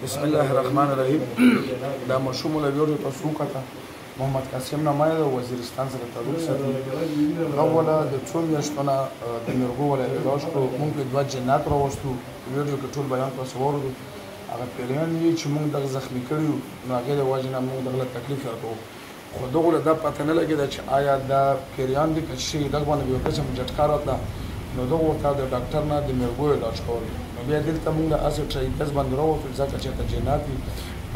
بسم الله الرحمن الرحیم. دا مشوم له ویډیو تاسو کته محمد قاسم نامه د وزیرستان سره تعلق ساتي. اوله د څو میاشتونه د مرګو ولې علاج کو مونږ په دوه جنات راوستو. ویډیو کې ټول بیان تاسو ورته هغه پیریان چې مونږ د زخمی کړیو نو هغه د واجنه مونږ دغه تکلیف ورکو. خو دغه د پته نه لګیدا چې آیا دا پیریان د کشي دغه باندې یو قسم جټکا راته نو دغه ورته د ډاکټر نه د مرګو علاج کول. بیا دلته مونږ د اسې ټریټس باندې راوستو ځکه چې ته جنات دي.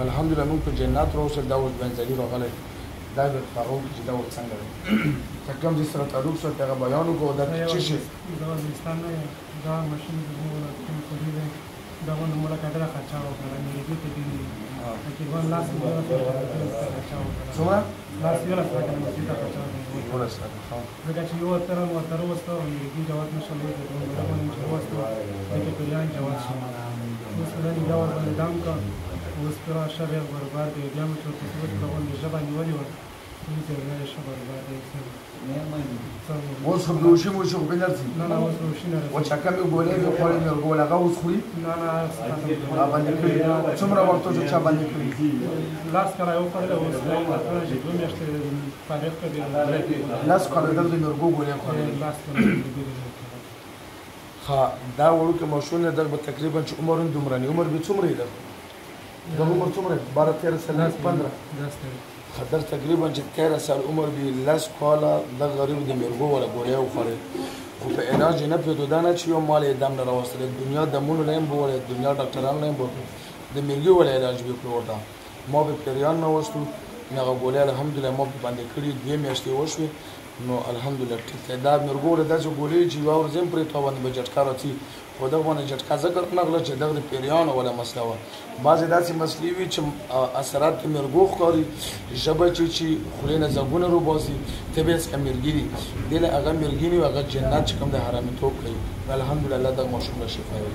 الحمدلله مونږ په جنات راوستل دا اوس بنځلي راغلی دا د فاروق چې دا څنګه دی تکم دې سره تعلق سره هغه بیان وکړو دا چې شي دا وزیرستان نه دا ماشین د موږ کوم کوي دا ونه موږ کډه خرچاو کړل مې دې ته دي تقریبا لاس خرچاو څومره لاس یو لاس راکړم چې تا خرچاو ولا سره دا چې یو تر وسته دې جواب نشو لې دا ونه چې وسته دې کې یان جواب شي اوس دا دا ورته دام کا اوس پر شبه برباد دی بیا مې څه څه په ونه ژبه نیولې و دې ته شبه برباد دی اوس خو بلوشي مو شو بنرسي نه نه اوس بلوشي نه و چې کوم ګولې په خوري مې ګوله هغه اوس خوري نه نه باندې کړی څومره وخت چې باندې کړی لاس کړه یو کړل اوس دا چې دوه میاشتې فارغ کړی لاس کړه دغه مرګو ګولې خوري لاس کړه ها دا ورکه مشونه دغه تقریبا چې عمر دومره عمر به څومره دی د عمر څومره 12 13 سال 15 خدر تقریبا چې 13 سال عمر به لاس کاله د غریب د مرګو ولا ګولې وخوري خو په علاج نه پیدا دانه چې یو مال دم نه راوستل دنیا د مونږ نه بوله دنیا ډاکټران نه بوله د مرګو ولا علاج به کړو ما به پیریان نه وستو نه ګولې الحمدلله ما باندې کړی 2 میاشتې وشوي نو الحمدلله ټیک دا مرګو له داسې ګولې چې یو ورځم پرې تا باندې بجټکا راځي خو دا باندې جټکا ذکر نه غل چې دغه پیریان ولا مسله و بعضې داسې مسلې وي چې اثرات د مرګو ښکاري ژبه چې خولې نه زګونه روباسي طبیعت څخه مرګي دي دله هغه مرګي نه هغه جنت چې کوم د حرامي توپ کوي الحمدلله دا ماشوم له شفا وي